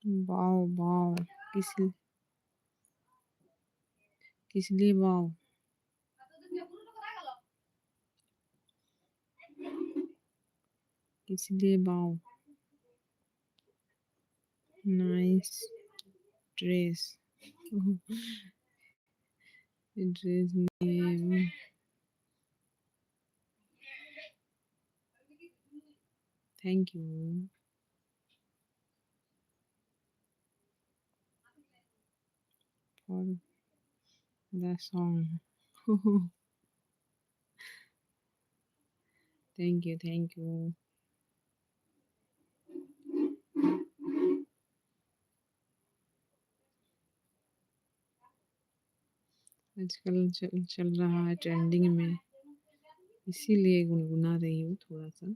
Wow wow. किस किस लिए वाओ? किस लिए wow? Nice dress. Dress name. Thank you for the song. Thank you thank you. आजकल चल चल रहा है ट्रेंडिंग में, इसीलिए गुनगुना रही हूँ थोड़ा सा।